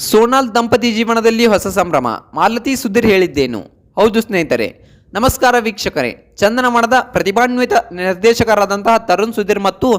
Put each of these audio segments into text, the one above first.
ಸೋನಾಲ್ ದಂಪತಿ ಜೀವನದಲ್ಲಿ ಹೊಸ ಸಂಭ್ರಮ. ಮಾಲತಿ ಸುಧೀರ್ ಹೇಳಿದ್ದೇನು? ಹೌದು ಸ್ನೇಹಿತರೆ, ನಮಸ್ಕಾರ ವೀಕ್ಷಕರೇ. ಚಂದನವನದ ಪ್ರತಿಭಾನ್ವಿತ ನಿರ್ದೇಶಕರಾದಂತಹ ತರುಣ್ ಸುಧೀರ್ ಮತ್ತು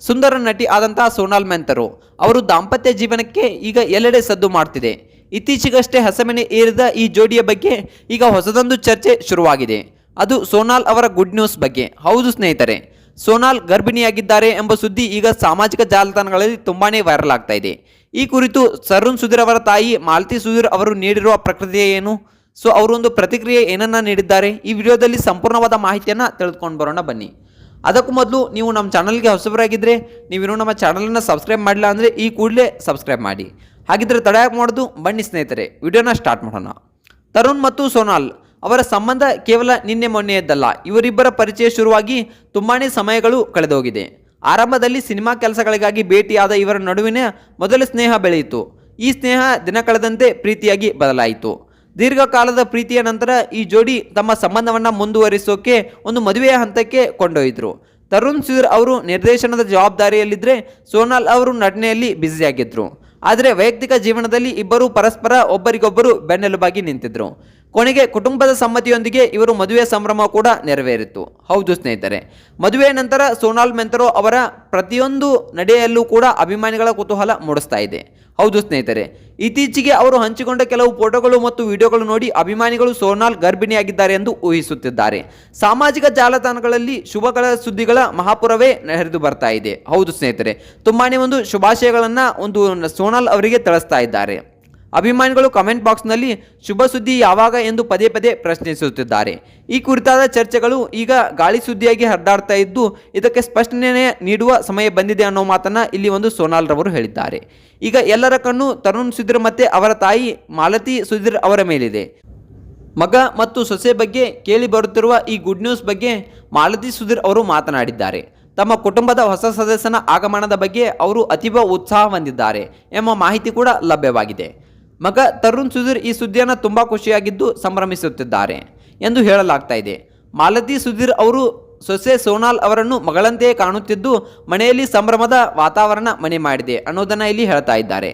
ಸುಂದರ ನಟಿ ಆದಂತಹ ಸೋನಾಲ್ ಮೆಂತರು ಅವರು ದಾಂಪತ್ಯ ಜೀವನಕ್ಕೆ ಈಗ ಎಲ್ಲೆಡೆ ಸದ್ದು ಮಾಡ್ತಿದೆ. ಇತ್ತೀಚೆಗಷ್ಟೇ ಹಸೆಮಣೆ ಏರಿದ ಈ ಜೋಡಿಯ ಬಗ್ಗೆ ಈಗ ಹೊಸದೊಂದು ಚರ್ಚೆ ಶುರುವಾಗಿದೆ. ಅದು ಸೋನಾಲ್ ಅವರ ಗುಡ್ ನ್ಯೂಸ್ ಬಗ್ಗೆ. ಹೌದು ಸ್ನೇಹಿತರೆ, ಸೋನಾಲ್ ಗರ್ಭಿಣಿಯಾಗಿದ್ದಾರೆ ಎಂಬ ಸುದ್ದಿ ಈಗ ಸಾಮಾಜಿಕ ಜಾಲತಾಣಗಳಲ್ಲಿ ತುಂಬಾನೇ ವೈರಲ್ ಆಗ್ತಾ ಇದೆ. ಈ ಕುರಿತು ತರುಣ್ ಸುಧೀರ್ ಅವರ ತಾಯಿ ಮಾಲತಿ ಸುಧೀರ್ ಅವರು ನೀಡಿರುವ ಪ್ರತಿಕ್ರಿಯೆ ಏನು? ಸೊ ಅವರು ಒಂದು ಪ್ರತಿಕ್ರಿಯೆ ಏನನ್ನ ನೀಡಿದ್ದಾರೆ, ಈ ವಿಡಿಯೋದಲ್ಲಿ ಸಂಪೂರ್ಣವಾದ ಮಾಹಿತಿಯನ್ನು ತಿಳಿದುಕೊಂಡು ಬರೋಣ ಬನ್ನಿ. ಅದಕ್ಕೂ ಮೊದಲು ನೀವು ನಮ್ಮ ಚಾನಲ್ಗೆ ಹೊಸಬರಾಗಿದ್ದರೆ, ನೀವಿನ್ನೂ ನಮ್ಮ ಚಾನಲನ್ನು ಸಬ್ಸ್ಕ್ರೈಬ್ ಮಾಡಿಲ್ಲ ಅಂದರೆ ಈ ಕೂಡಲೇ ಸಬ್ಸ್ಕ್ರೈಬ್ ಮಾಡಿ. ಹಾಗಿದ್ರೆ ತಡ ಯಾಕೆ ಮಾಡೋದು, ಬನ್ನಿ ಸ್ನೇಹಿತರೆ ವಿಡಿಯೋನ ಸ್ಟಾರ್ಟ್ ಮಾಡೋಣ. ತರುಣ್ ಮತ್ತು ಸೋನಾಲ್ ಅವರ ಸಂಬಂಧ ಕೇವಲ ನಿನ್ನೆ ಮೊನ್ನೆಯದ್ದಲ್ಲ. ಇವರಿಬ್ಬರ ಪರಿಚಯ ಶುರುವಾಗಿ ತುಂಬಾನೇ ಸಮಯಗಳು ಕಳೆದೋಗಿದೆ. ಆರಂಭದಲ್ಲಿ ಸಿನಿಮಾ ಕೆಲಸಗಳಿಗಾಗಿ ಭೇಟಿಯಾದ ಇವರ ನಡುವಿನ ಮೊದಲ ಸ್ನೇಹ ಬೆಳೆಯಿತು. ಈ ಸ್ನೇಹ ದಿನ ಕಳೆದಂತೆ ಪ್ರೀತಿಯಾಗಿ ಬದಲಾಯಿತು. ದೀರ್ಘಕಾಲದ ಪ್ರೀತಿಯ ನಂತರ ಈ ಜೋಡಿ ತಮ್ಮ ಸಂಬಂಧವನ್ನು ಮುಂದುವರಿಸೋಕೆ ಒಂದು ಮದುವೆಯ ಹಂತಕ್ಕೆ ಕೊಂಡೊಯ್ದರು. ತರುಣ್ ಸುಧೀರ್ ಅವರು ನಿರ್ದೇಶನದ ಜವಾಬ್ದಾರಿಯಲ್ಲಿದ್ದರೆ ಸೋನಾಲ್ ಅವರು ನಟನೆಯಲ್ಲಿ ಬ್ಯುಸಿಯಾಗಿದ್ದರು. ಆದರೆ ವೈಯಕ್ತಿಕ ಜೀವನದಲ್ಲಿ ಇಬ್ಬರು ಪರಸ್ಪರ ಒಬ್ಬರಿಗೊಬ್ಬರು ಬೆನ್ನೆಲುಬಾಗಿ ನಿಂತಿದ್ರು. ಕೊನೆಗೆ ಕುಟುಂಬದ ಸಮ್ಮತಿಯೊಂದಿಗೆ ಇವರು ಮದುವೆ ಸಂಭ್ರಮ ಕೂಡ ನೆರವೇರಿತು. ಹೌದು ಸ್ನೇಹಿತರೆ, ಮದುವೆಯ ನಂತರ ಸೋನಾಲ್ ಮೆಂತರೋ ಅವರ ಪ್ರತಿಯೊಂದು ನಡೆಯಲ್ಲೂ ಕೂಡ ಅಭಿಮಾನಿಗಳ ಕುತೂಹಲ ಮೂಡಿಸ್ತಾ ಇದೆ. ಹೌದು ಸ್ನೇಹಿತರೆ, ಇತ್ತೀಚೆಗೆ ಅವರು ಹಂಚಿಕೊಂಡ ಕೆಲವು ಫೋಟೋಗಳು ಮತ್ತು ವಿಡಿಯೋಗಳು ನೋಡಿ ಅಭಿಮಾನಿಗಳು ಸೋನಾಲ್ ಗರ್ಭಿಣಿಯಾಗಿದ್ದಾರೆ ಎಂದು ಊಹಿಸುತ್ತಿದ್ದಾರೆ. ಸಾಮಾಜಿಕ ಜಾಲತಾಣಗಳಲ್ಲಿ ಶುಭಗಳ ಸುದ್ದಿಗಳ ಮಹಾಪುರವೇ ಹರಿದು ಬರ್ತಾ ಇದೆ. ಹೌದು ಸ್ನೇಹಿತರೆ, ತುಂಬಾನೇ ಒಂದು ಶುಭಾಶಯಗಳನ್ನು ಸೋನಾಲ್ ಅವರಿಗೆ ತಿಳಿಸ್ತಾ ಇದ್ದಾರೆ. ಅಭಿಮಾನಿಗಳು ಕಮೆಂಟ್ ಬಾಕ್ಸ್ನಲ್ಲಿ ಶುಭ ಸುದ್ದಿ ಯಾವಾಗ ಎಂದು ಪದೇ ಪದೇ ಪ್ರಶ್ನಿಸುತ್ತಿದ್ದಾರೆ. ಈ ಕುರಿತಾದ ಚರ್ಚೆಗಳು ಈಗ ಗಾಳಿ ಸುದ್ದಿಯಾಗಿ ಹರಿದಾಡ್ತಾ ಇದ್ದು, ಇದಕ್ಕೆ ಸ್ಪಷ್ಟನೆ ನೀಡುವ ಸಮಯ ಬಂದಿದೆ ಅನ್ನೋ ಮಾತನ್ನ ಇಲ್ಲಿ ಸೋನಾಲ್ ರವರು ಹೇಳಿದ್ದಾರೆ. ಈಗ ಎಲ್ಲರ ಕಣ್ಣು ತರುಣ್ ಸುಧೀರ್ ಮತ್ತೆ ಅವರ ತಾಯಿ ಮಾಲತಿ ಸುಧೀರ್ ಅವರ ಮೇಲಿದೆ. ಮಗ ಮತ್ತು ಸೊಸೆ ಬಗ್ಗೆ ಕೇಳಿ ಬರುತ್ತಿರುವ ಈ ಗುಡ್ ನ್ಯೂಸ್ ಬಗ್ಗೆ ಮಾಲತಿ ಸುಧೀರ್ ಅವರು ಮಾತನಾಡಿದ್ದಾರೆ. ತಮ್ಮ ಕುಟುಂಬದ ಹೊಸ ಸದಸ್ಯನ ಆಗಮನದ ಬಗ್ಗೆ ಅವರು ಅತೀವ ಉತ್ಸಾಹ ಹೊಂದಿದ್ದಾರೆ ಎಂಬ ಮಾಹಿತಿ ಕೂಡ ಲಭ್ಯವಾಗಿದೆ. ಮಗ ತರುಣ್ ಸುಧೀರ್ ಈ ಸುದ್ದಿಯನ್ನು ತುಂಬ ಖುಷಿಯಾಗಿದ್ದು ಸಂಭ್ರಮಿಸುತ್ತಿದ್ದಾರೆ ಎಂದು ಹೇಳಲಾಗ್ತಾ ಇದೆ. ಮಾಲತಿ ಸುಧೀರ್ ಅವರು ಸೊಸೆ ಸೋನಾಲ್ ಅವರನ್ನು ಮಗಳಂತೆಯೇ ಕಾಣುತ್ತಿದ್ದು ಮನೆಯಲ್ಲಿ ಸಂಭ್ರಮದ ವಾತಾವರಣ ಮನೆ ಮಾಡಿದೆ ಅನ್ನೋದನ್ನು ಇಲ್ಲಿ ಹೇಳ್ತಾ ಇದ್ದಾರೆ.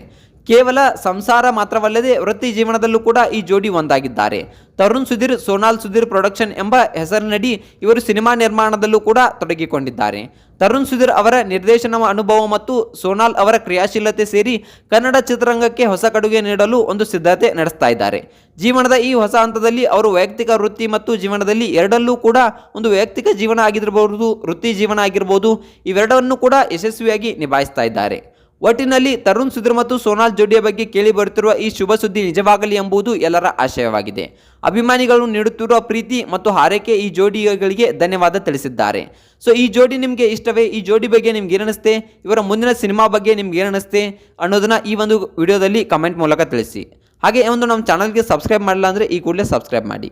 ಕೇವಲ ಸಂಸಾರ ಮಾತ್ರವಲ್ಲದೆ ವೃತ್ತಿ ಜೀವನದಲ್ಲೂ ಕೂಡ ಈ ಜೋಡಿ ಒಂದಾಗಿದ್ದಾರೆ. ತರುಣ್ ಸುಧೀರ್ ಸೋನಾಲ್ ಸುಧೀರ್ ಪ್ರೊಡಕ್ಷನ್ ಎಂಬ ಹೆಸರಿನಡಿ ಇವರು ಸಿನಿಮಾ ನಿರ್ಮಾಣದಲ್ಲೂ ಕೂಡ ತೊಡಗಿಕೊಂಡಿದ್ದಾರೆ. ತರುಣ್ ಸುಧೀರ್ ಅವರ ನಿರ್ದೇಶನ ಅನುಭವ ಮತ್ತು ಸೋನಾಲ್ ಅವರ ಕ್ರಿಯಾಶೀಲತೆ ಸೇರಿ ಕನ್ನಡ ಚಿತ್ರರಂಗಕ್ಕೆ ಹೊಸ ಕೊಡುಗೆ ನೀಡಲು ಒಂದು ಸಿದ್ಧತೆ ನಡೆಸ್ತಾ ಇದ್ದಾರೆ. ಜೀವನದ ಈ ಹೊಸ ಹಂತದಲ್ಲಿ ಅವರು ವೈಯಕ್ತಿಕ ವೃತ್ತಿ ಮತ್ತು ಜೀವನದಲ್ಲಿ ಎರಡಲ್ಲೂ ಕೂಡ ಒಂದು ವೈಯಕ್ತಿಕ ಜೀವನ ಆಗಿರಬಹುದು, ವೃತ್ತಿ ಜೀವನ ಆಗಿರ್ಬೋದು, ಇವೆರಡನ್ನು ಕೂಡ ಯಶಸ್ವಿಯಾಗಿ ನಿಭಾಯಿಸ್ತಾ ಇದ್ದಾರೆ. ಒಟ್ಟಿನಲ್ಲಿ ತರುಣ್ ಸುಧೀರ್ ಮತ್ತು ಸೋನಾಲ್ ಜೋಡಿಯ ಬಗ್ಗೆ ಕೇಳಿ ಬರುತ್ತಿರುವ ಈ ಶುಭ ಸುದ್ದಿ ನಿಜವಾಗಲಿ ಎಂಬುದು ಎಲ್ಲರ ಆಶಯವಾಗಿದೆ. ಅಭಿಮಾನಿಗಳು ನೀಡುತ್ತಿರುವ ಪ್ರೀತಿ ಮತ್ತು ಹಾರೈಕೆ ಈ ಜೋಡಿಗಳಿಗೆ ಧನ್ಯವಾದ ತಿಳಿಸಿದ್ದಾರೆ. ಸೊ ಈ ಜೋಡಿ ನಿಮಗೆ ಇಷ್ಟವೇ? ಈ ಜೋಡಿ ಬಗ್ಗೆ ನಿಮ್ಗೆ ಏನನ್ನಿಸುತ್ತೆ? ಇವರ ಮುಂದಿನ ಸಿನಿಮಾ ಬಗ್ಗೆ ನಿಮ್ಗೆ ಏನನ್ನಿಸುತ್ತೆ ಅನ್ನೋದನ್ನ ಈ ಒಂದು ವಿಡಿಯೋದಲ್ಲಿ ಕಮೆಂಟ್ ಮೂಲಕ ತಿಳಿಸಿ. ಹಾಗೆ ನಮ್ಮ ಚಾನಲ್ಗೆ ಸಬ್ಸ್ಕ್ರೈಬ್ ಮಾಡಿಲ್ಲ ಅಂದರೆ ಈ ಕೂಡಲೇ ಸಬ್ಸ್ಕ್ರೈಬ್ ಮಾಡಿ.